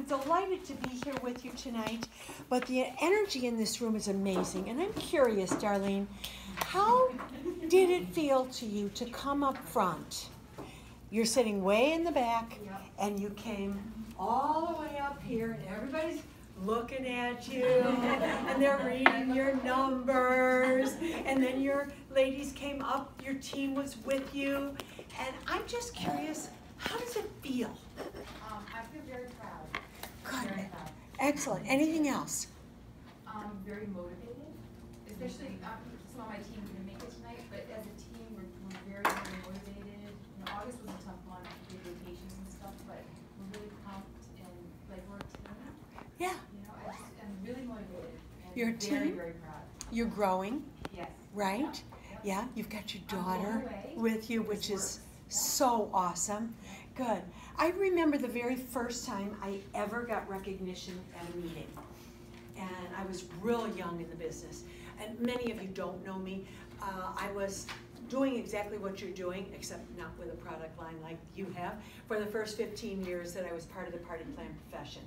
delighted to be here with you tonight, but the energy in this room is amazing. And I'm curious, Darlene, how did it feel to you to come up front? You're sitting way in the back, and you came all the way up here, and everybody's looking at you, and they're reading your numbers, and then your ladies came up, your team was with you, and I'm just curious, how does it feel? I feel very proud. Good. Very proud. Excellent. Anything else? Very motivated, especially some of my team didn't make it tonight, but as a team, we're very, very motivated. You know, August was a tough month with vacations and stuff, but we're really pumped and like we're a team. Yeah. You know, I'm really motivated and Your very, team? very proud. You're growing, Yes. right? Yeah. You've got your daughter away. with you, which is so awesome. Good. I remember the very first time I ever got recognition at a meeting. And I was real young in the business. And many of you don't know me. I was doing exactly what you're doing, except not with a product line like you have, for the first 15 years that I was part of the party plan profession.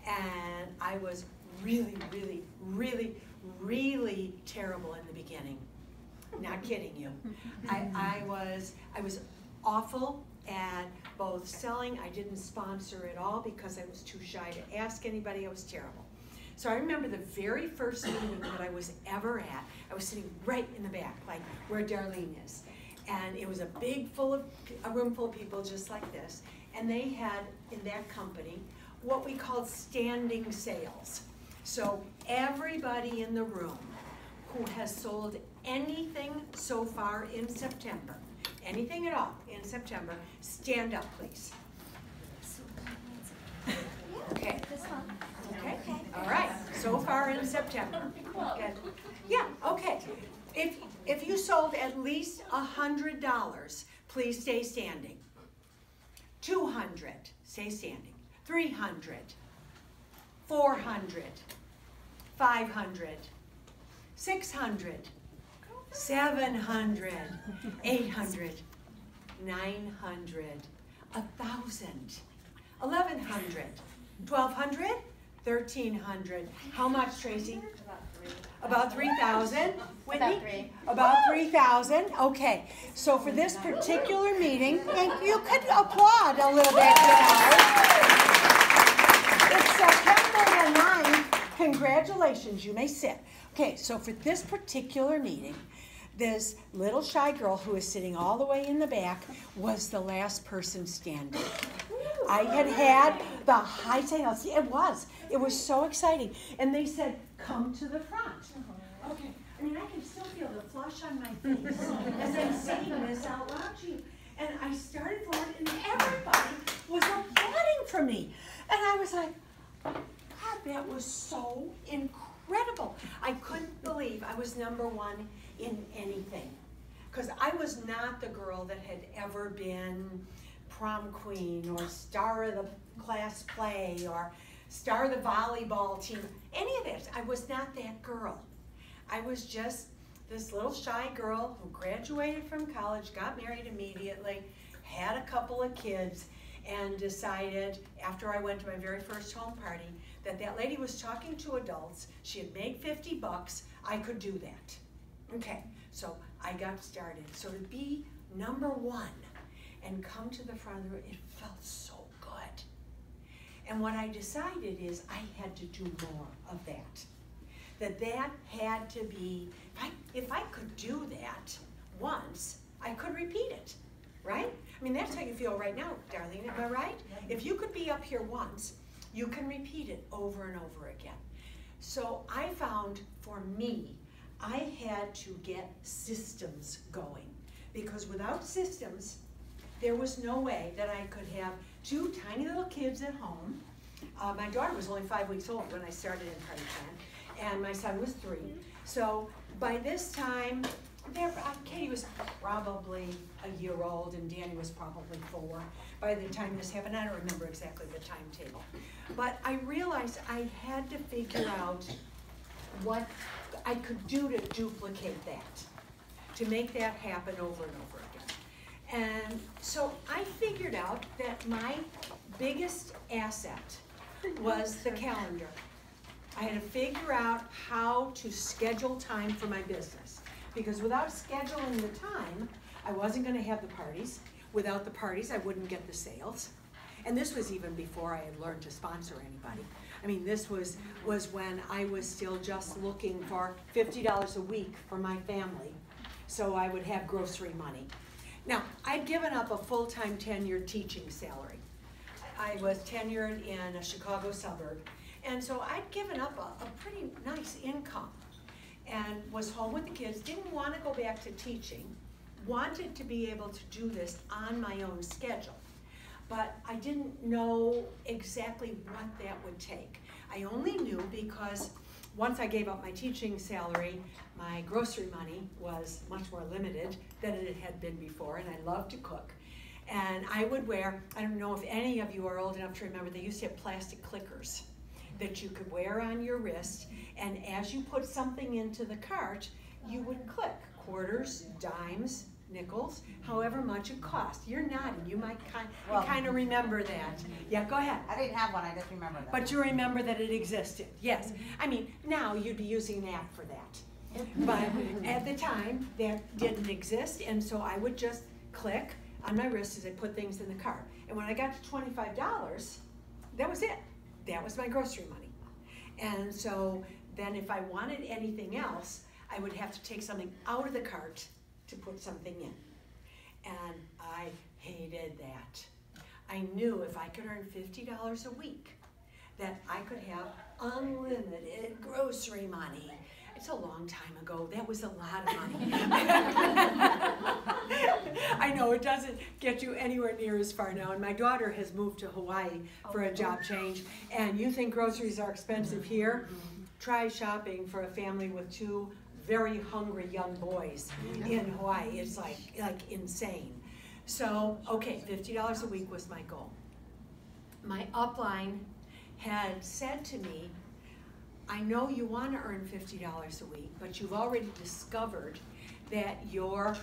And I was really, really, really, really terrible in the beginning. Not kidding you. I was awful at both selling. I didn't sponsor at all because I was too shy to ask anybody. I was terrible. So I remember the very first meeting that I was ever at, I was sitting right in the back, like where Darlene is. And it was a room full of people just like this. And they had, in that company, what we called standing sales. So everybody in the room who has sold anything so far in September, anything at all in September, stand up, please. Okay. Okay. All right. So far in September. Good. Yeah. Okay. If you sold at least $100, please stay standing. 200, stay standing. 300, 400, 500, 600, 700, 800, 900, 1,000, 1,100, 1,200, 1,300. How much, Tracy? About 3,000. Whitney? About 3,000. Okay. So for this particular meeting, and you could applaud a little bit. It's September the 9th. Congratulations. You may sit. Okay. So for this particular meeting, this little shy girl who is sitting all the way in the back was the last person standing. I had the high tails. It was so exciting. And they said, come to the front. Okay. I mean, I can still feel the flush on my face as I'm saying this out loud to you. And I started forward, and everybody was applauding for me. And I was like, God, that was so incredible. I couldn't believe I was #1 in anything. Because I was not the girl that had ever been prom queen or star of the class play or star of the volleyball team, any of it. I was not that girl. I was just this little shy girl who graduated from college, got married immediately, had a couple of kids, and decided after I went to my very first home party that that lady was talking to adults. She had made 50 bucks. I could do that. Okay, so I got started. So to be #1 and come to the front of the room, it felt so good. And what I decided is I had to do more of that. That had to be, if I could do that once, I could repeat it, right? I mean, that's how you feel right now, Darlene, am I right? If you could be up here once, you can repeat it over and over again. So I found, for me, I had to get systems going. Because without systems, there was no way that I could have 2 tiny little kids at home. My daughter was only 5 weeks old when I started in Party Plan, and my son was 3. So by this time, Katie was probably a year old, and Danny was probably 4 by the time this happened. I don't remember exactly the timetable. But I realized I had to figure out what I could do to duplicate that, to make that happen over and over again. And so I figured out that my biggest asset was the calendar. I had to figure out how to schedule time for my business. Because without scheduling the time, I wasn't gonna have the parties. Without the parties, I wouldn't get the sales. And this was even before I had learned to sponsor anybody. I mean, this was when I was still just looking for $50 a week for my family, so I would have grocery money. Now, I'd given up a full-time tenured teaching salary. I was tenured in a Chicago suburb, and so I'd given up a pretty nice income and was home with the kids, didn't want to go back to teaching, wanted to be able to do this on my own schedule. But I didn't know exactly what that would take. I only knew because once I gave up my teaching salary, my grocery money was much more limited than it had been before, and I loved to cook. And I would wear, I don't know if any of you are old enough to remember, they used to have plastic clickers that you could wear on your wrist, and as you put something into the cart, you would click quarters, dimes, nickels, however much it cost. You're nodding, you might kind of remember that. Yeah, go ahead. I didn't have one, I just remember that. But you remember that it existed, yes. I mean, now you'd be using an app for that. But at the time, that didn't exist, and so I would just click on my wrist as I put things in the cart. And when I got to $25, that was it. That was my grocery money. And so then if I wanted anything else, I would have to take something out of the cart to put something in. And I hated that. I knew if I could earn $50 a week, that I could have unlimited grocery money. It's a long time ago. That was a lot of money. I know it doesn't get you anywhere near as far now. And my daughter has moved to Hawaii for a job change. And you think groceries are expensive here? Try shopping for a family with two very hungry young boys in Hawaii. It's like insane. So, okay, $50 a week was my goal. My upline had said to me, I know you want to earn $50 a week, but you've already discovered that your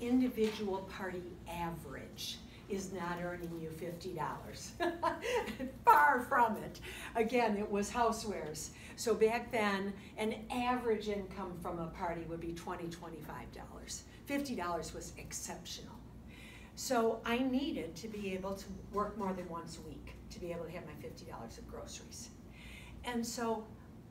individual party average is not earning you $50. Far from it. Again, it was housewares. So back then, an average income from a party would be $20, $25. $50 was exceptional. So I needed to be able to work more than once a week to be able to have my $50 of groceries. And so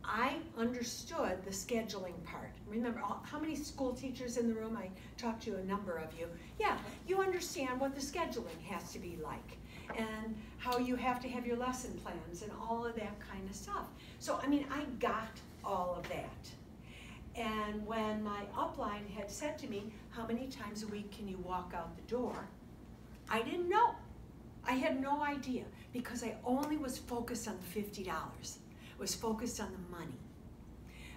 I understood the scheduling part. Remember, how many school teachers in the room? I talked to a number of you. Yeah, you understand what the scheduling has to be like and how you have to have your lesson plans and all of that kind of stuff. So, I mean, I got all of that. And when my upline had said to me, how many times a week can you walk out the door? I didn't know. I had no idea because I only was focused on the $50. Was focused on the money.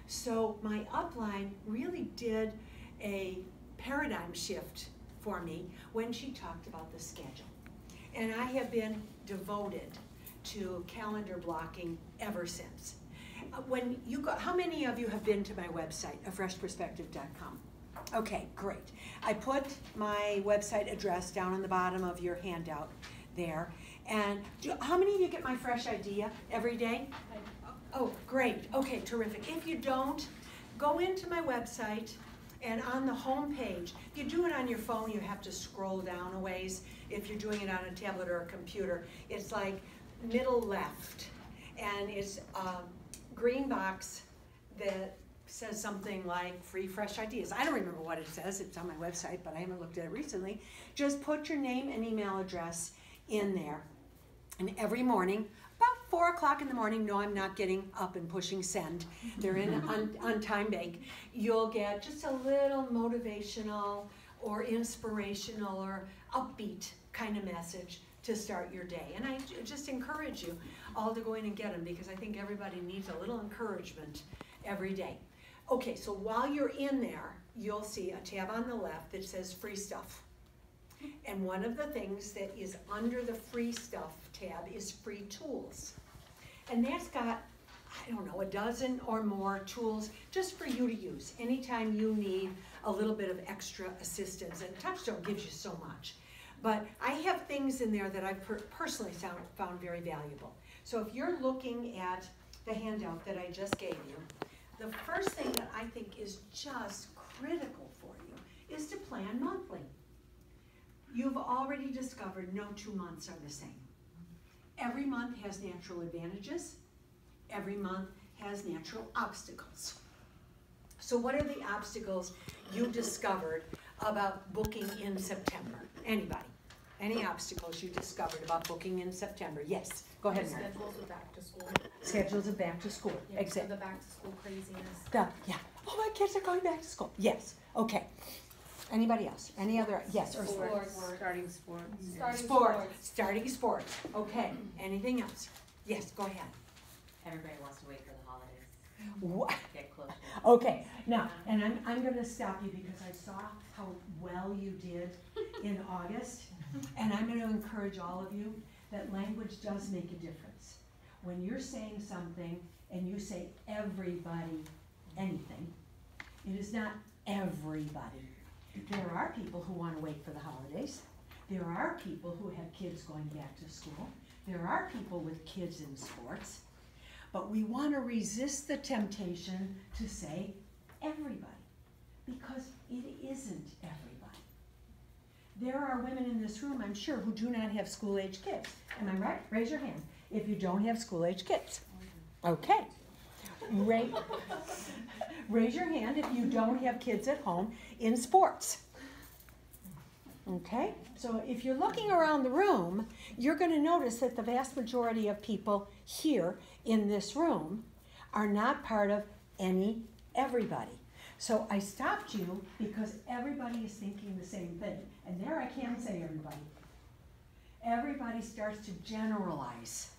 So my upline really did a paradigm shift for me when she talked about the schedule. And I have been devoted to calendar blocking ever since. When you go, how many of you have been to my website, afreshperspective.com? Okay, great. I put my website address down on the bottom of your handout there. And how many of you get my fresh idea every day? Oh, great. Okay, terrific. If you don't, go into my website and on the home page, if you do it on your phone, you have to scroll down a ways. If you're doing it on a tablet or a computer, it's like middle left. And it's a green box that says something like free fresh ideas. I don't remember what it says. It's on my website, but I haven't looked at it recently. Just put your name and email address in there. And every morning, about 4 o'clock in the morning, no, I'm not getting up and pushing send. They're in on time bank. You'll get just a little motivational or inspirational or upbeat kind of message to start your day. And I just encourage you all to go in and get them because I think everybody needs a little encouragement every day. Okay, so while you're in there, you'll see a tab on the left that says free stuff. And one of the things that is under the free stuff tab is free tools. And that's got, I don't know, a dozen or more tools just for you to use anytime you need a little bit of extra assistance. And Touchstone gives you so much. But I have things in there that I've personally found very valuable. So if you're looking at the handout that I just gave you, the first thing that I think is just critical for you is to plan monthly. You've already discovered no 2 months are the same. Every month has natural advantages. Every month has natural obstacles. So what are the obstacles you discovered about booking in September? Anybody? Any obstacles you discovered about booking in September? Yes, go ahead, Mary. Schedules of back to school. Schedules of back to school. Yeah, so Exactly. the back to school craziness. Yeah. Oh, my kids are going back to school. Yes. Okay. Anybody else? Any other? Yes. Or Sports. Starting sports. Starting sports. Okay. Anything else? Yes. Go ahead. Everybody wants to wait for the holidays. What? Get closer. Okay. Now, and I'm going to stop you because I saw how well you did in August, and I'm going to encourage all of you that language does make a difference. When you're saying something and you say everybody anything, it is not everybody. There are people who want to wait for the holidays. There are people who have kids going back to school. There are people with kids in sports. But we want to resist the temptation to say everybody, because it isn't everybody. There are women in this room, I'm sure, who do not have school-age kids. Am I right? Raise your hand if you don't have school-age kids. Okay. Raise your hand if you don't have kids at home in sports. Okay? So if you're looking around the room, you're going to notice that the vast majority of people here in this room are not part of everybody. So I stopped you because everybody is thinking the same thing. And there I can say everybody. Everybody starts to generalize.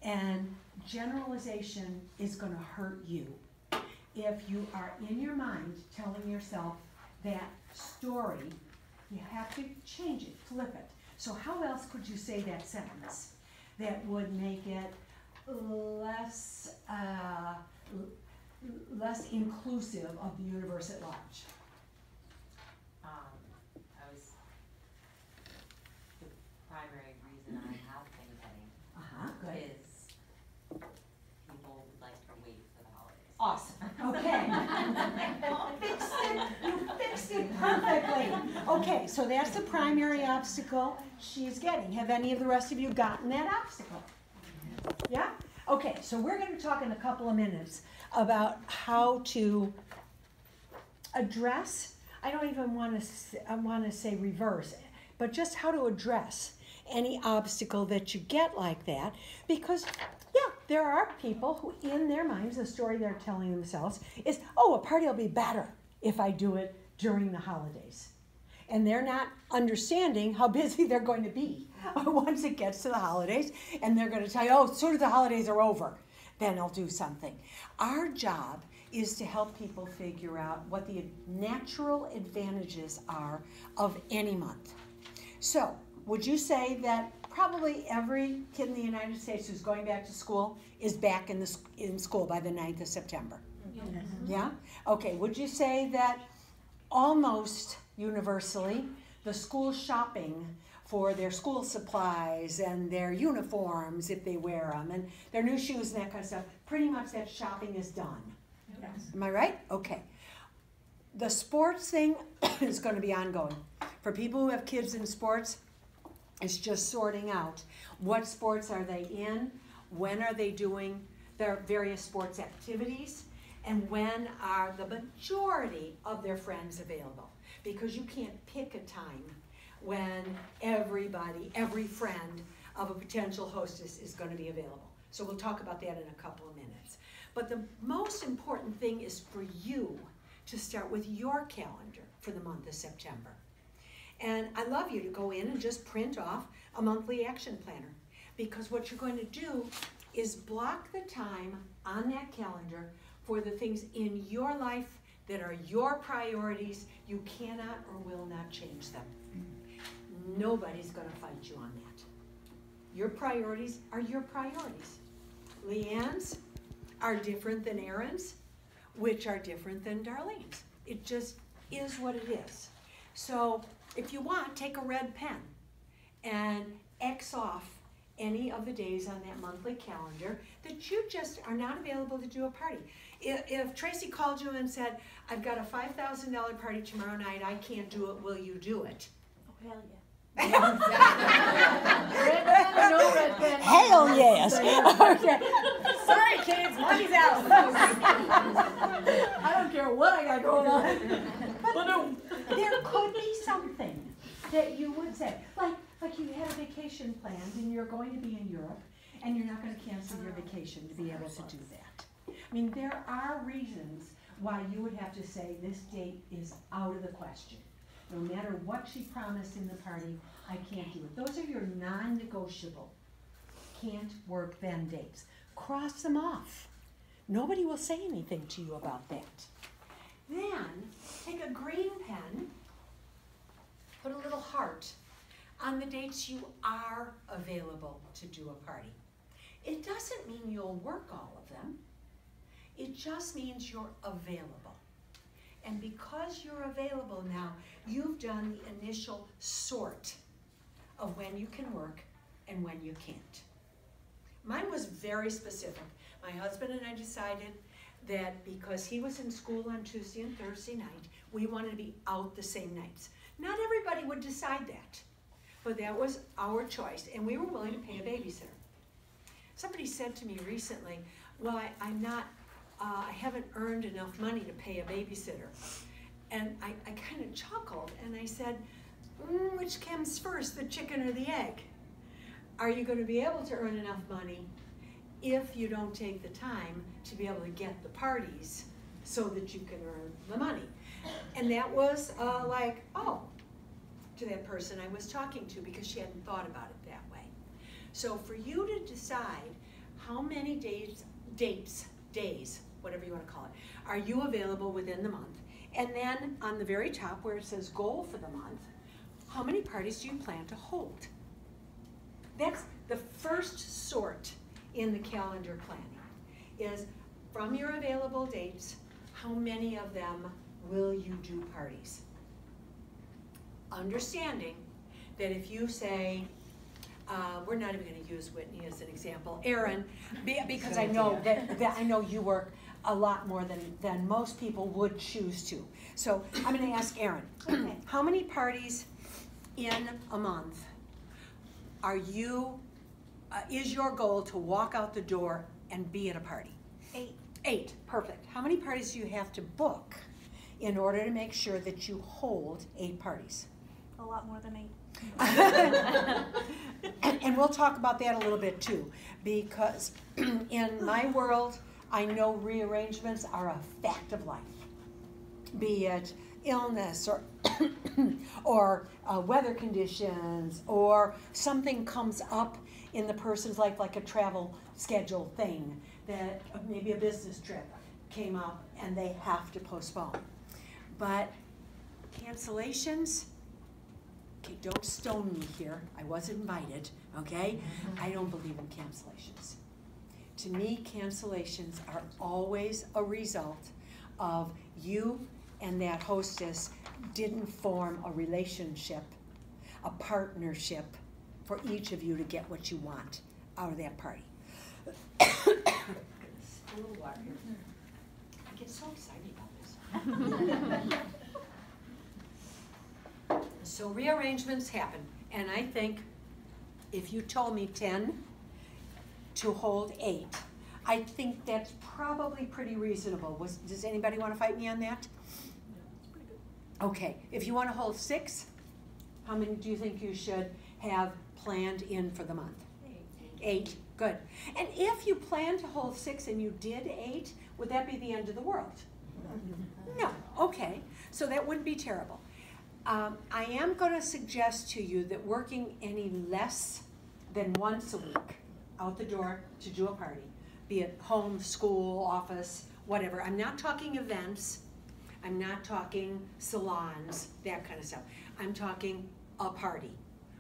And generalization is going to hurt you if you are in your mind telling yourself that story. You have to change it, flip it. So how else could you say that sentence that would make it less inclusive of the universe at large? The primary reason I have been getting Good. is people would like to wait for the holidays. Awesome. Okay. You fixed it perfectly. Okay, so that's the primary obstacle she's getting. Have any of the rest of you gotten that obstacle? Yeah? Okay, so we're going to talk in a couple of minutes about how to address, I don't even want to say reverse, but just how to address any obstacle that you get like that, because there are people who in their minds, the story they're telling themselves is, oh, a party will be better if I do it during the holidays. And they're not understanding how busy they're going to be once it gets to the holidays, and they're going to tell you, oh, as soon as the holidays are over, then I'll do something. Our job is to help people figure out what the natural advantages are of any month. So, would you say that probably every kid in the United States who's going back to school is back in school by the 9th of September? Yes. Yeah? Okay, would you say that almost universally the school shopping for their school supplies and their uniforms, if they wear them, and their new shoes and that kind of stuff, pretty much that shopping is done? Yes. Am I right? Okay. The sports thing is going to be ongoing. For people who have kids in sports, it's just sorting out what sports are they in, when are they doing their various sports activities, and when are the majority of their friends available. Because you can't pick a time when every friend of a potential hostess is going to be available. So we'll talk about that in a couple of minutes. But the most important thing is for you to start with your calendar for the month of September. And I love you to go in and just print off a monthly action planner, because what you're going to do is block the time on that calendar for the things in your life that are your priorities. You cannot or will not change them. Nobody's going to fight you on that. Your priorities are your priorities. Leanne's are different than Erin's, which are different than Darlene's. It just is what it is. So if you want, take a red pen and X off any of the days on that monthly calendar that you just are not available to do a party. If Tracy called you and said, I've got a $5,000 party tomorrow night, I can't do it, will you do it? Oh, hell yeah. Red pen or no red pen? Hell yes. Okay. Sorry, kids, money's out. I don't care what I got going on. But there could be something that you would say, like you had a vacation planned and you're going to be in Europe and you're not going to cancel your vacation to be able to do that. I mean, there are reasons why you would have to say this date is out of the question. No matter what she promised in the party, I can't do it. Those are your non-negotiable, can't work then dates. Cross them off. Nobody will say anything to you about that. Then, take a green pen, put a little heart on the dates you are available to do a party. It doesn't mean you'll work all of them. It just means you're available. And because you're available now, you've done the initial sort of when you can work and when you can't. Mine was very specific. My husband and I decided that because he was in school on Tuesday and Thursday night, we wanted to be out the same nights. Not everybody would decide that, but that was our choice, and we were willing to pay a babysitter. Somebody said to me recently, well, I haven't earned enough money to pay a babysitter. And I kind of chuckled, and I said, which comes first, the chicken or the egg? Are you going to be able to earn enough money if you don't take the time to be able to get the parties so that you can earn the money? And that was like, oh, to that person I was talking to, because she hadn't thought about it that way. So for you to decide how many days, whatever you want to call it, are you available within the month? And then on the very top where it says goal for the month, how many parties do you plan to hold? That's the first sort in the calendar planning, is from your available dates, how many of them will you do parties? Understanding that if you say, we're not even going to use Whitney as an example, Erin, because I know that I know you work a lot more than most people would choose to. So I'm going to ask Erin, okay, how many parties in a month are you, is your goal to walk out the door and be at a party? 8. 8, perfect. How many parties do you have to book in order to make sure that you hold 8 parties? A lot more than 8. And we'll talk about that a little bit too, because in my world, I know rearrangements are a fact of life, be it illness or or weather conditions, or something comes up in the person's life, like a travel schedule thing, that maybe a business trip came up and they have to postpone. But cancellations, okay, don't stone me here. I was invited, okay? I don't believe in cancellations. To me, cancellations are always a result of you and that hostess didn't form a relationship, a partnership for each of you to get what you want out of that party. A little water here. I get so excited about this. So rearrangements happen, and I think if you told me 10 to hold 8, I think that's probably pretty reasonable. Does anybody want to fight me on that? Okay, if you want to hold 6, how many do you think you should have planned in for the month? 8, good. And if you plan to hold 6 and you did 8, would that be the end of the world? No, okay, so that wouldn't be terrible. I am going to suggest to you that working any less than once a week out the door to do a party, be it home, school, office, whatever. I'm not talking events. I'm not talking salons, that kind of stuff. I'm talking a party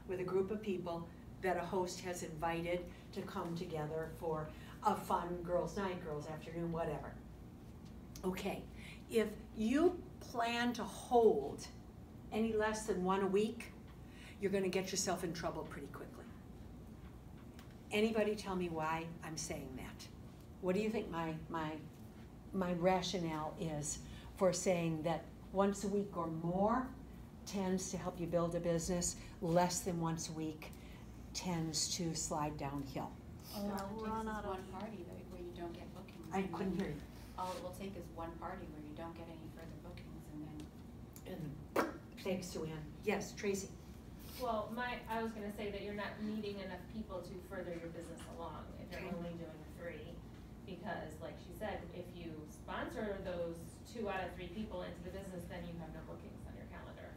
with a group of people that a host has invited to come together for a fun girls' night, girls' afternoon, whatever. Okay, if you plan to hold any less than one a week, you're gonna get yourself in trouble pretty quickly. Anybody tell me why I'm saying that? What do you think my rationale is for saying that once a week or more tends to help you build a business, less than once a week tends to slide downhill? I'll run out of. One party where you don't get bookings. I and couldn't then hear you. All it will take is one party where you don't get any further bookings and then. And thanks, Sue-Ann. Yes, Tracy. Well, I was gonna say that you're not needing enough people to further your business along if you're only doing 3. Because like she said, if you sponsor those 2 out of 3 people into the business, then you have no bookings on your calendar.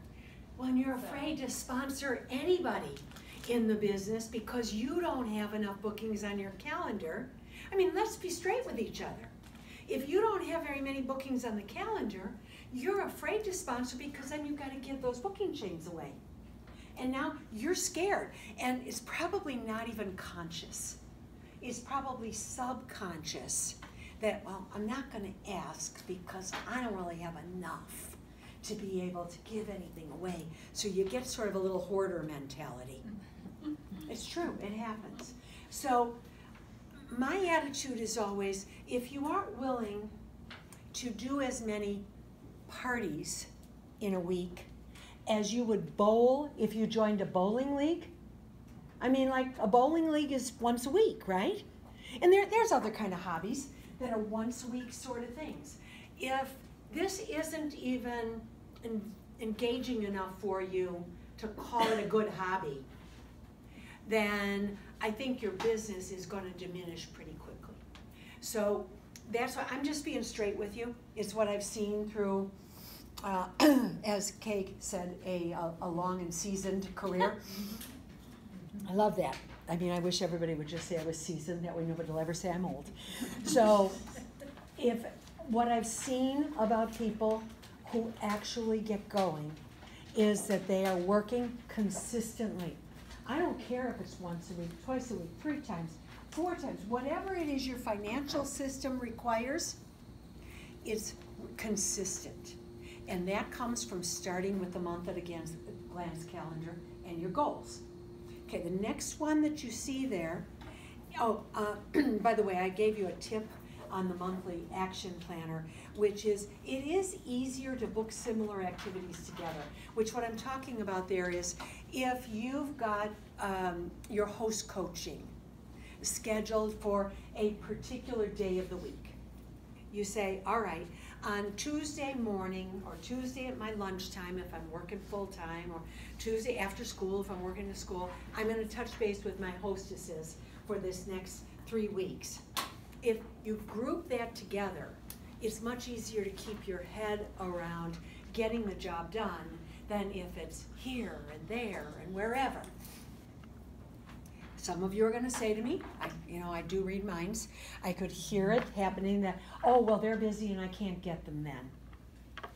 Well, and you're afraid to sponsor anybody in the business because you don't have enough bookings on your calendar. I mean, let's be straight with each other. If you don't have very many bookings on the calendar, you're afraid to sponsor because then you've got to give those booking chains away. And now you're scared, and it's probably not even conscious. It's probably subconscious that, well, I'm not going to ask because I don't really have enough to be able to give anything away. So you get sort of a little hoarder mentality. It's true, it happens. So my attitude is always, if you aren't willing to do as many parties in a week as you would bowl if you joined a bowling league. I mean, like a bowling league is once a week, right? And there's other kind of hobbies that are once a week sort of things. If this isn't even engaging enough for you to call it a good hobby, then I think your business is going to diminish pretty quickly. So that's why I'm just being straight with you. It's what I've seen through, as Kay said, a long and seasoned career. I love that. I mean, I wish everybody would just say I was seasoned. That way nobody will ever say I'm old. So if what I've seen about people who actually get going is that they are working consistently. I don't care if it's once a week, twice a week, 3 times, 4 times, whatever it is your financial system requires, it's consistent. And that comes from starting with the month at a glance calendar and your goals. Okay, the next one that you see there, by the way, I gave you a tip on the monthly action planner, which is, it is easier to book similar activities together, which what I'm talking about there is, if you've got your host coaching scheduled for a particular day of the week, you say, all right, on Tuesday morning or Tuesday at my lunchtime if I'm working full-time, or Tuesday after school if I'm working at school, I'm going to touch base with my hostesses for this next 3 weeks. If you group that together, it's much easier to keep your head around getting the job done than if it's here and there and wherever. Some of you are going to say to me, I do read minds, I could hear it happening that, oh, well, they're busy and I can't get them then.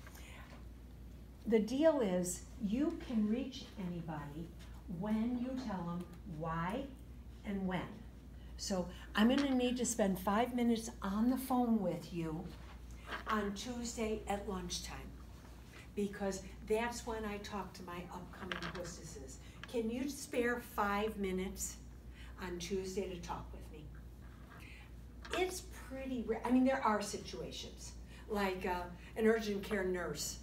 The deal is, you can reach anybody when you tell them why and when. So I'm going to need to spend 5 minutes on the phone with you on Tuesday at lunchtime, because that's when I talk to my upcoming hostesses. Can you spare 5 minutes on Tuesday to talk with me? It's pretty rare. I mean, there are situations, like an urgent care nurse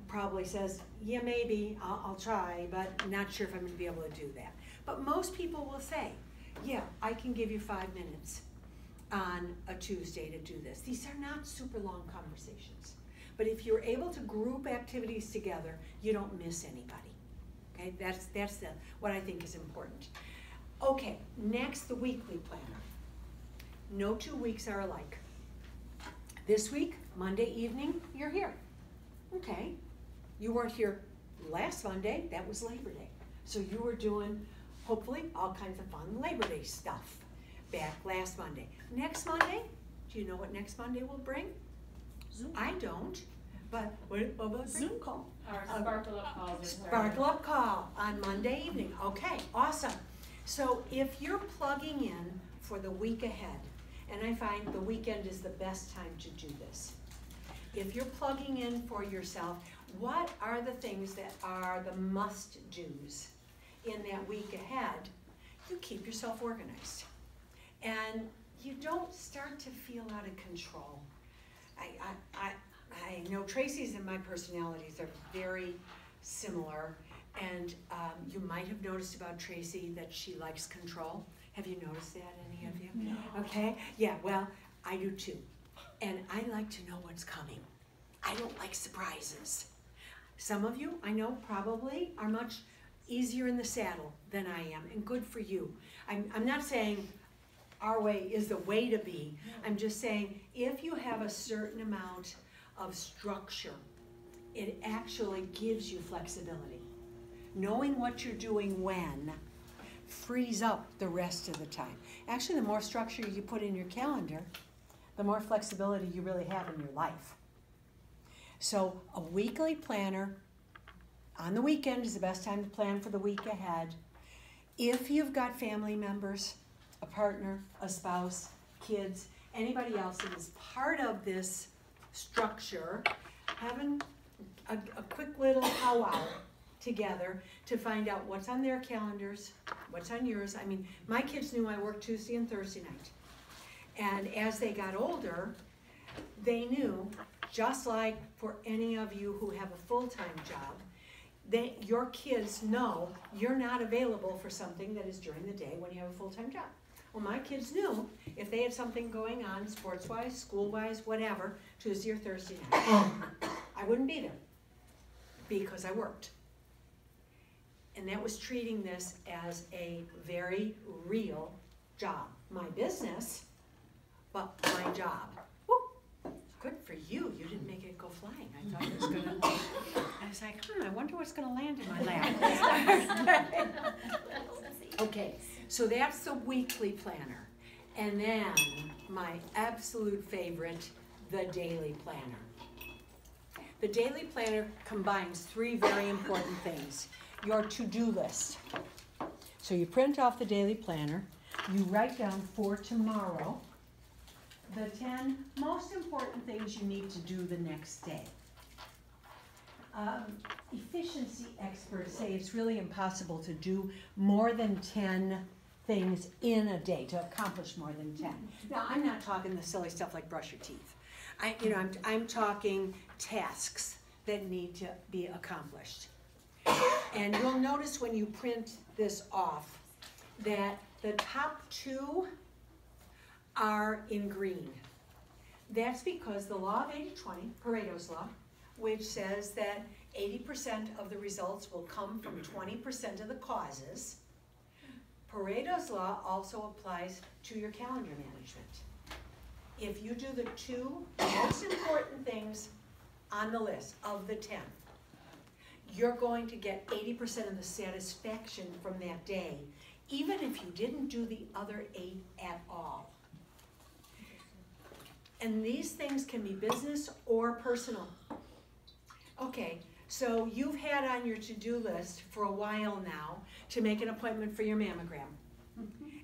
probably says, yeah, maybe, I'll try, but not sure if I'm going to be able to do that. But most people will say, yeah, I can give you 5 minutes on a Tuesday to do this. These are not super long conversations. But if you're able to group activities together, you don't miss anybody. Okay, that's what I think is important. Okay, next, the weekly planner. No 2 weeks are alike. This week, Monday evening, you're here. Okay, you weren't here last Monday, that was Labor Day. So you were doing, hopefully, all kinds of fun Labor Day stuff back last Monday. Next Monday, do you know what next Monday will bring? Zoom. I don't, but what will it bring? Zoom call. Our Sparkle Up calls. Sparkle Up call on Monday evening. Okay, awesome. So if you're plugging in for the week ahead, and I find the weekend is the best time to do this. If you're plugging in for yourself, what are the things that are the must-dos in that week ahead, you keep yourself organized. And you don't start to feel out of control. I know Tracy's and my personalities are very similar, and you might have noticed about Tracy that she likes control. Have you noticed that, any of you? No. Okay, yeah, well, I do too. And I like to know what's coming. I don't like surprises. Some of you, I know, probably are much easier in the saddle than I am, and good for you. I'm not saying our way is the way to be. I'm just saying if you have a certain amount of structure, it actually gives you flexibility. Knowing what you're doing when frees up the rest of the time. Actually, the more structure you put in your calendar, the more flexibility you really have in your life. So a weekly planner on the weekend is the best time to plan for the week ahead. If you've got family members, a partner, a spouse, kids, anybody else that is part of this structure, having a quick little powwow together to find out what's on their calendars, what's on yours. I mean, my kids knew I worked Tuesday and Thursday night. And as they got older, they knew, just like for any of you who have a full-time job, your kids know you're not available for something that is during the day when you have a full-time job. Well, my kids knew if they had something going on, sports-wise, school-wise, whatever, Tuesday or Thursday night, I wouldn't be there because I worked. And that was treating this as a very real job. My business, but my job. Woo! Good for you. You didn't make it go flying. I thought it was going to. I was like, I wonder what's going to land in my lap. Okay, so that's the weekly planner. And then my absolute favorite, the daily planner. The daily planner combines three very important things. Your to-do list. So you print off the daily planner, you write down for tomorrow the 10 most important things you need to do the next day. Efficiency experts say it's really impossible to do more than 10 things in a day, to accomplish more than 10. Now, I'm not talking the silly stuff like brush your teeth. I'm talking tasks that need to be accomplished. And you'll notice when you print this off that the top 2 are in green. That's because the law of 80-20, Pareto's law, which says that 80% of the results will come from 20% of the causes. Pareto's law also applies to your calendar management. If you do the 2 most important things on the list of the 10, you're going to get 80% of the satisfaction from that day, even if you didn't do the other 8 at all. And these things can be business or personal. Okay, so you've had on your to-do list for a while now to make an appointment for your mammogram.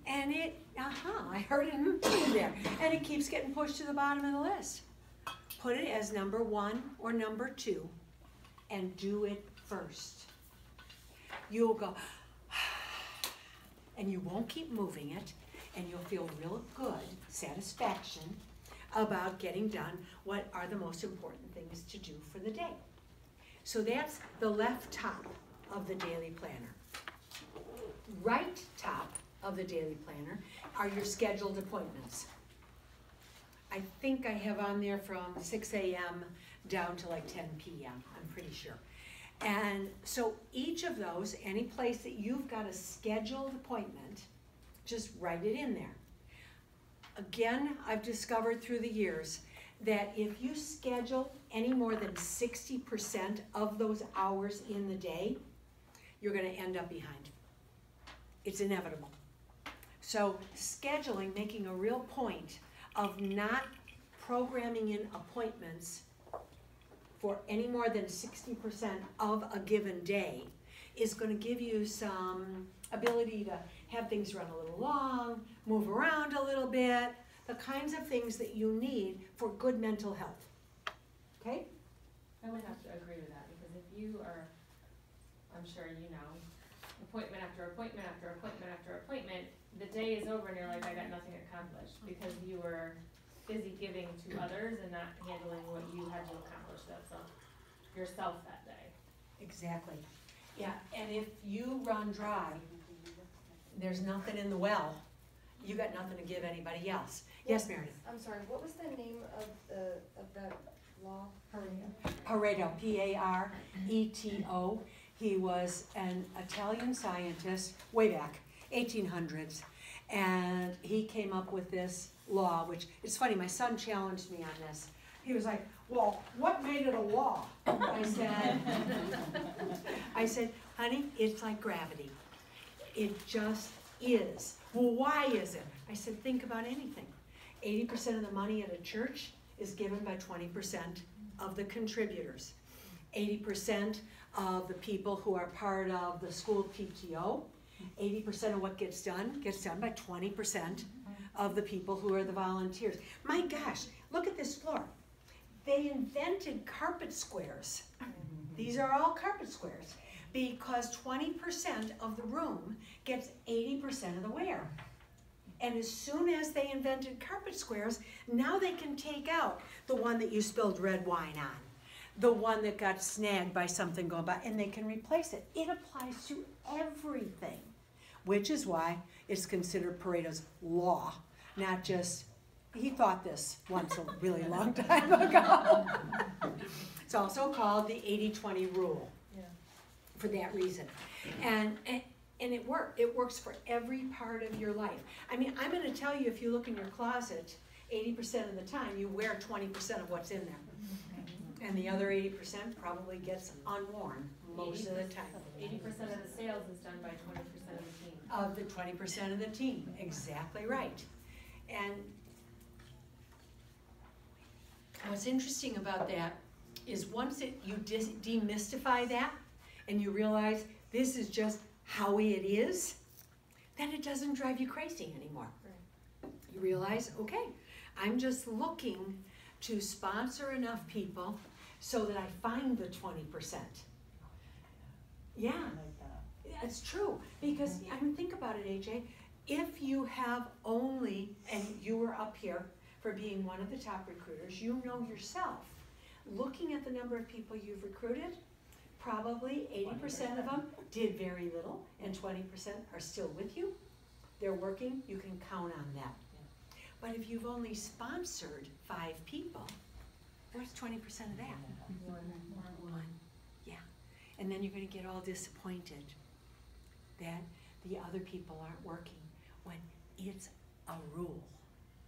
And I heard it in there. And it keeps getting pushed to the bottom of the list. Put it as number 1 or number 2 and do it first. You'll go, and you won't keep moving it, and you'll feel real good, satisfaction about getting done what are the most important things to do for the day. So that's the left top of the daily planner. Right top of the daily planner are your scheduled appointments. I think I have on there from 6 a.m. down to like 10 p.m., I'm pretty sure. And so each of those, any place that you've got a scheduled appointment, just write it in there. Again, I've discovered through the years that if you schedule any more than 60% of those hours in the day, you're going to end up behind. It's inevitable. So scheduling, making a real point of not programming in appointments for any more than 60% of a given day is going to give you some ability to have things run a little long, move around a little bit, the kinds of things that you need for good mental health. Okay? I would have to agree with that because you are, I'm sure you know, appointment after appointment after appointment after appointment, the day is over and you're like, I got nothing accomplished, because you were busy giving to others and not handling what you had to accomplish yourself that day. Exactly. Yeah, and if you run dry, there's nothing in the well, you got nothing to give anybody else. Yes, Meredith? I'm sorry, what was the name of that law? Pareto, P-A-R-E-T-O. He was an Italian scientist way back, 1800s, and he came up with this law, which, it's funny, my son challenged me on this. He was like, well, what made it a law? I said, honey, it's like gravity. It just is. Well, why is it? I said, think about anything. 80% of the money at a church is given by 20% of the contributors. 80% of the people who are part of the school PTO, 80% of what gets done by 20% of the people who are the volunteers. My gosh, look at this floor. They invented carpet squares. These are all carpet squares because 20% of the room gets 80% of the wear. And as soon as they invented carpet squares, now they can take out the one that you spilled red wine on, the one that got snagged by something going by, and they can replace it. It applies to everything, which is why it's considered Pareto's law, not just, he thought this once a really long time ago. It's also called the 80-20 rule for that reason. And it works for every part of your life. I mean, I'm gonna tell you, if you look in your closet, 80% of the time you wear 20% of what's in there. And the other 80% probably gets unworn most of the time. 80% of the sales is done by 20% of the team. Of the 20% of the team, exactly right. And what's interesting about that is once you demystify that and you realize this is just how it is, then it doesn't drive you crazy anymore. Right. You realize, okay, I'm just looking to sponsor enough people so that I find the 20%. Yeah, it's true. Because, I mean, think about it, AJ. If you have only, and you were up here for being one of the top recruiters, you know yourself, looking at the number of people you've recruited, probably 80% of them did very little, and 20% are still with you. They're working, you can count on that. But if you've only sponsored 5 people, what's 20% of that? One. Yeah. And then you're going to get all disappointed that the other people aren't working when it's a rule.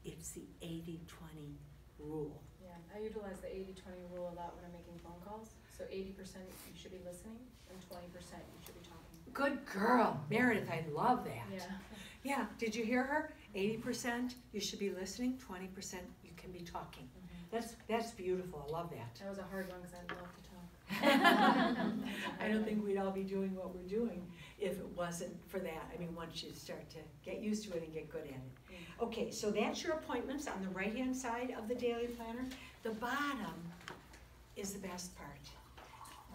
It's the 80-20 rule. Yeah, I utilize the 80-20 rule a lot when I'm making phone calls. So 80% you should be listening, and 20% you should be talking. Good girl, Meredith, I love that. Yeah. Yeah, did you hear her? 80% you should be listening, 20% you can be talking. That's beautiful, I love that. That was a hard one because I love to talk. I don't think we'd all be doing what we're doing if it wasn't for that. I mean, once you start to get used to it and get good at it. Okay, so that's your appointments on the right-hand side of the daily planner. The bottom is the best part.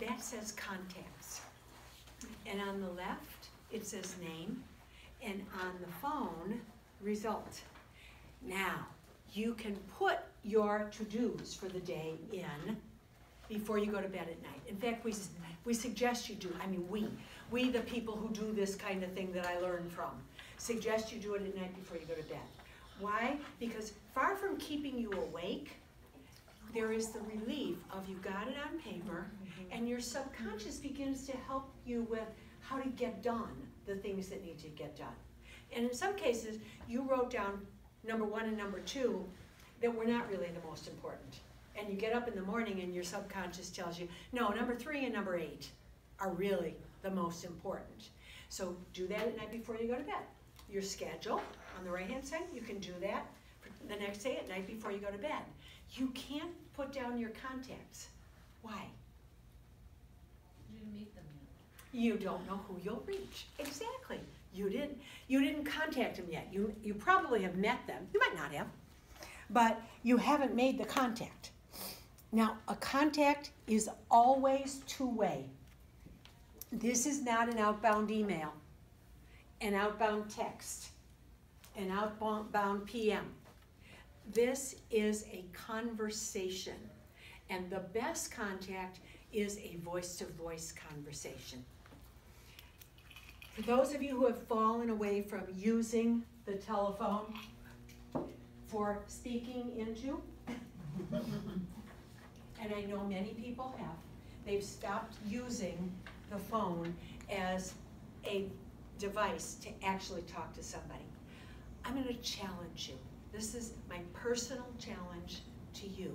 That says contacts. And on the left, it says name. And on the phone, result. Now, you can put your to-dos for the day in before you go to bed at night. In fact, we suggest you do, I mean we the people who do this kind of thing that I learned from, suggest you do it at night before you go to bed. Why? Because far from keeping you awake, there is the relief of you got it on paper, and your subconscious begins to help you with how to get done the things that need to get done. And in some cases, you wrote down number 1 and number 2 that were not really the most important. And you get up in the morning and your subconscious tells you, no, number 3 and number 8 are really the most important. So do that at night before you go to bed. Your schedule on the right-hand side, you can do that for the next day at night before you go to bed. You can't put down your contacts. Why? You didn't meet them yet. You don't know who you'll reach. Exactly. You didn't contact them yet. You probably have met them. You might not have. But you haven't made the contact. Now, a contact is always two-way. This is not an outbound email, an outbound text, an outbound PM. This is a conversation, and the best contact is a voice-to-voice conversation. For those of you who have fallen away from using the telephone for speaking into, and I know many people have, they've stopped using the phone as a device to actually talk to somebody. I'm going to challenge you. This is my personal challenge to you,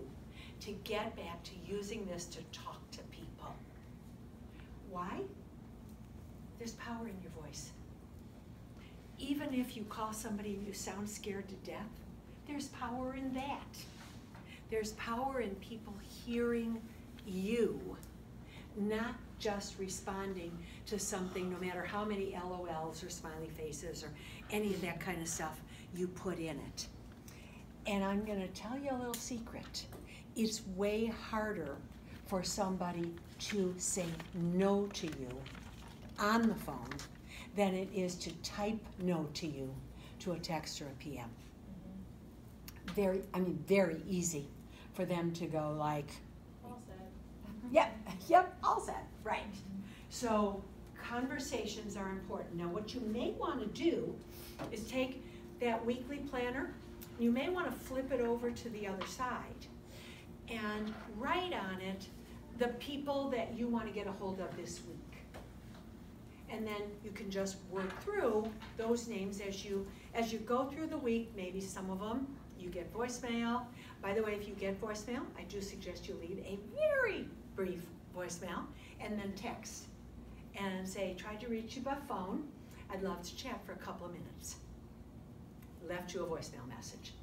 to get back to using this to talk to people. Why? There's power in your voice. Even if you call somebody and you sound scared to death, there's power in that. There's power in people hearing you, not just responding to something, no matter how many LOLs or smiley faces or any of that kind of stuff you put in it. And I'm going to tell you a little secret. It's way harder for somebody to say no to you on the phone than it is to type no to you to a text or a PM. Very easy for them to go like, All said. yep, all set, right. So conversations are important. Now what you may want to do is take that weekly planner, you may want to flip it over to the other side and write on it the people that you want to get a hold of this week. And then you can just work through those names as you go through the week. Maybe some of them you get voicemail. By the way, if you get voicemail, I do suggest you leave a very brief voicemail and then text and say, tried to reach you by phone. I'd love to chat for a couple of minutes. Left you a voicemail message.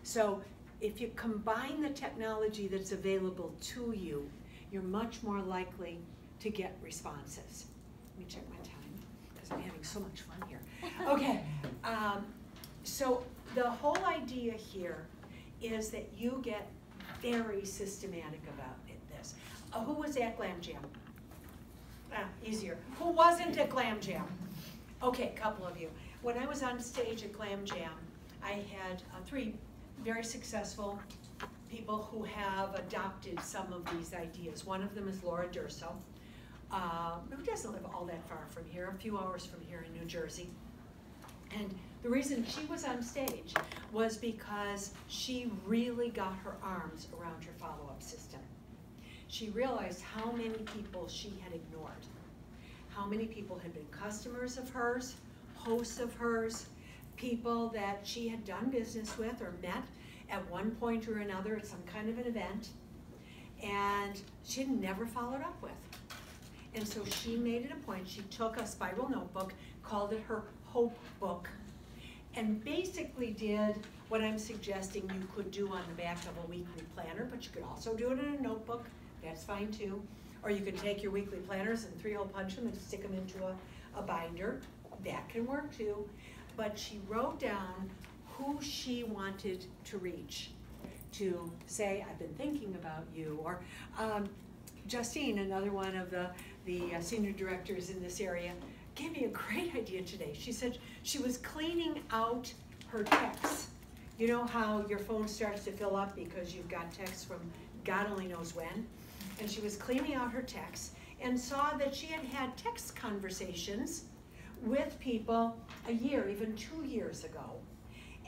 So if you combine the technology that's available to you, you're much more likely to get responses. Let me check my time because I'm having so much fun here. Okay, so the whole idea here is that you get very systematic about this. Who was at Glam Jam? Easier. Who wasn't at Glam Jam? Okay, a couple of you. When I was on stage at Glam Jam, I had 3 very successful people who have adopted some of these ideas. One of them is Laura Durso, who doesn't live all that far from here, a few hours from here in New Jersey. And the reason she was on stage was because she really got her arms around her follow-up system. She realized how many people she had ignored, how many people had been customers of hers, hosts of hers, people that she had done business with or met at one point or another at some kind of an event, and she had never followed up with. And so she made it a point, she took a spiral notebook, called it her Hope Book, and basically did what I'm suggesting you could do on the back of a weekly planner, but you could also do it in a notebook, that's fine too. Or you could take your weekly planners and 3-hole punch them and stick them into a binder, that can work too. But she wrote down who she wanted to reach, to say, I've been thinking about you, or Justine, another one of the senior directors in this area, gave me a great idea today. She said she was cleaning out her texts. You know how your phone starts to fill up because you've got texts from God only knows when? And she was cleaning out her texts and saw that she had had text conversations with people a year, even 2 years ago.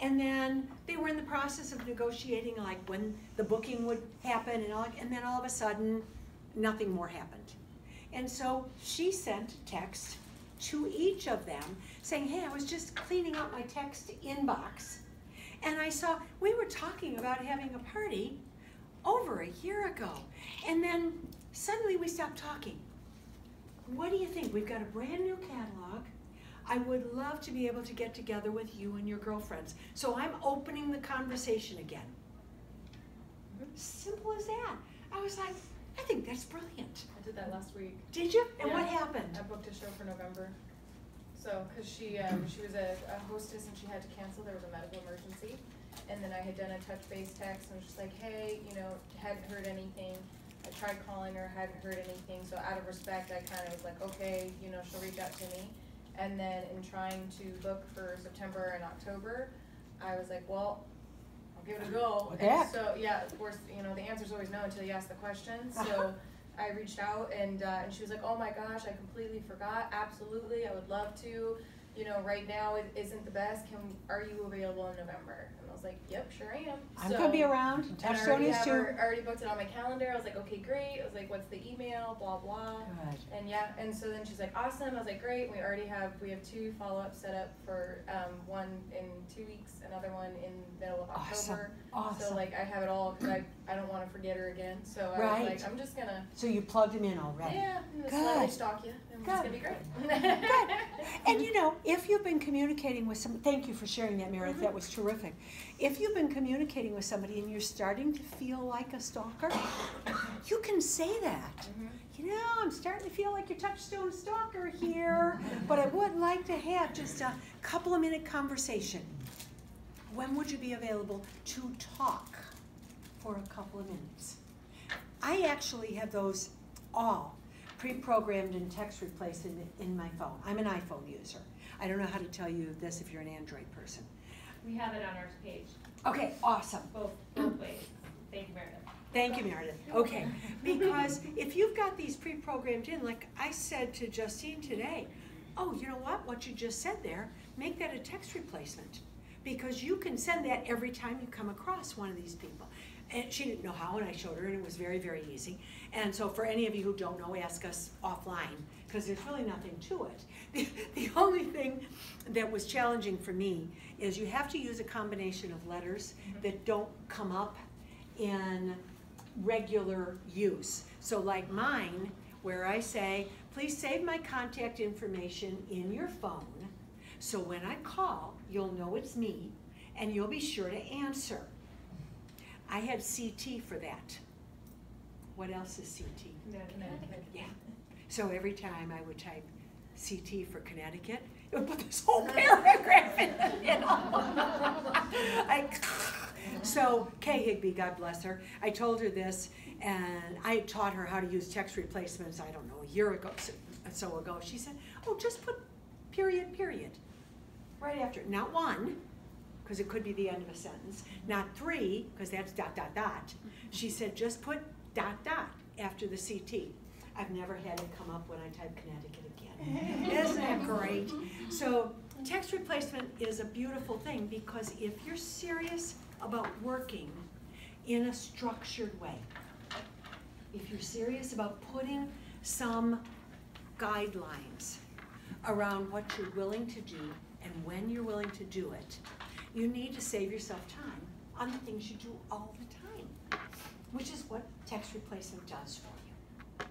And then they were in the process of negotiating like when the booking would happen and then all of a sudden nothing more happened. And so she sent a text to each of them saying, hey, I was just cleaning out my text inbox and I saw we were talking about having a party over a year ago. And then suddenly we stopped talking. What do you think? We've got a brand new catalog. I would love to be able to get together with you and your girlfriends. So I'm opening the conversation again. Simple as that. I was like, I think that's brilliant. I did that last week. Did you? And Yeah. what happened? I booked a show for November. So, because she was a hostess and she had to cancel, there was a medical emergency. and then I had done a touch base text and was just like, hey, you know, hadn't heard anything. I tried calling her, hadn't heard anything, so out of respect, I kind of was like, okay, you know, she'll reach out to me. And then in trying to book for September and October, I was like, well, I'll give it a go. Well, And that- so, yeah, of course, you know, the answer's always no until you ask the question. So I reached out and she was like, oh my gosh, I completely forgot. Absolutely, I would love to. You know, right now it isn't the best. Are you available in November? And I was like, yep, sure I am. I'm gonna be around, and And I Touchstone already is have too. her, I already booked it on my calendar. I was like, okay, great. I was like, what's the email? Blah, blah. Good. And yeah, and so then she's like, awesome. I was like, great. We have 2 follow-ups set up for, one in 2 weeks, another one in middle of Awesome. October. Awesome. So like, I have it all, cause I don't wanna forget her again. So I Right. was like, I'm just gonna, So you plugged him in already. yeah, I'm gonna Good. slightly stalk you, and it's Good. gonna be great. Good. And you know, if you've been communicating with thank you for sharing that, Meredith, that was terrific. If you've been communicating with somebody and you're starting to feel like a stalker, you can say that. You know, I'm starting to feel like your Touchstone stalker here, but I would like to have just a couple of minute conversation. When would you be available to talk for a couple of minutes? I actually have those all pre-programmed and text replaced in my phone. I'm an iPhone user. I don't know how to tell you this if you're an Android person. We have it on our page, Okay, awesome. both ways. Thank you, Meredith. Thank you, Meredith. Okay, because if you've got these pre-programmed in, like I said to Justine today, oh, you know what you just said there, make that a text replacement. Because you can send that every time you come across one of these people. And she didn't know how, and I showed her, and it was very, very easy. And so for any of you who don't know, ask us offline, because there's really nothing to it. The only thing that was challenging for me is you have to use a combination of letters that don't come up in regular use. So like mine, where I say, please save my contact information in your phone, so when I call, you'll know it's me, and you'll be sure to answer. I had CT for that. What else is CT? Yeah. So every time I would type CT for Connecticut, it would put this whole paragraph in, you know. So Kay Higby, God bless her, I told her this, and I had taught her how to use text replacements, I don't know, a year ago, so ago. She said, oh, just put period, right after it. Not one, because it could be the end of a sentence. Not 3, because that's ... She said, just put ... after the CT. I've never had it come up when I type Connecticut again. Isn't that great? So text replacement is a beautiful thing, because if you're serious about working in a structured way, if you're serious about putting some guidelines around what you're willing to do and when you're willing to do it, you need to save yourself time on the things you do all the time, which is what text replacement does for you.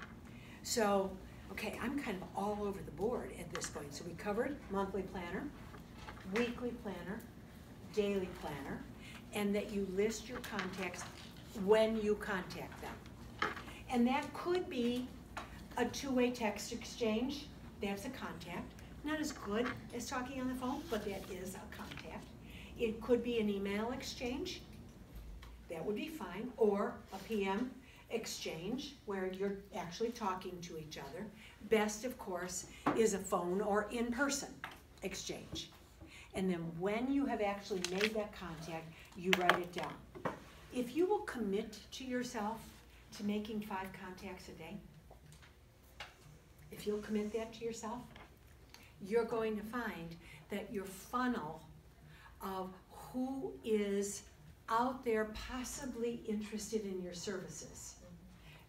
So, okay, I'm kind of all over the board at this point. So we covered monthly planner, weekly planner, daily planner, and that you list your contacts when you contact them. And that could be a 2-way text exchange. That's a contact. Not as good as talking on the phone, but that is a contact. It could be an email exchange. That would be fine. Or a PM exchange where you're actually talking to each other. Best, of course, is a phone or in-person exchange. And then when you have actually made that contact, you write it down. If you will commit to yourself to making 5 contacts a day, if you'll commit that to yourself, you're going to find that your funnel of who is out there possibly interested in your services,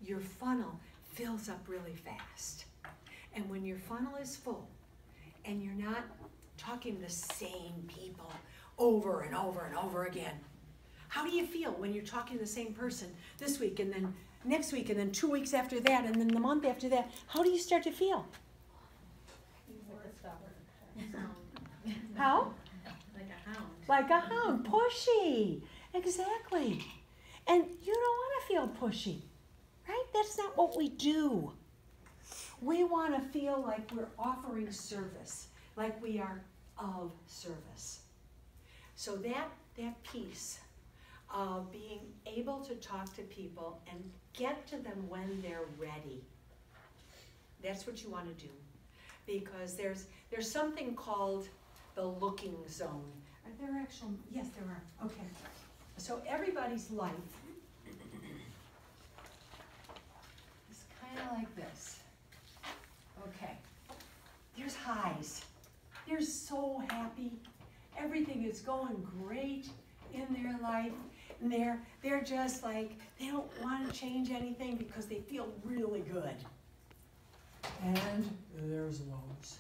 your funnel fills up really fast. And when your funnel is full and you're not talking to the same people over and over and over again, how do you feel when you're talking to the same person this week and then next week and then 2 weeks after that and then the month after that? How do you start to feel? How? Like a hound. Like a hound, pushy. Exactly. And you don't want to feel pushy, right? That's not what we do. We want to feel like we're offering service, like we are of service. So that that piece of being able to talk to people and get to them when they're ready. That's what you want to do. Because there's something called the looking zone. Are there actual, yes there are, okay. So everybody's life is kind of like this. Okay, there's highs. They're so happy. Everything is going great in their life. And they're just like, they don't want to change anything because they feel really good. And there's lows.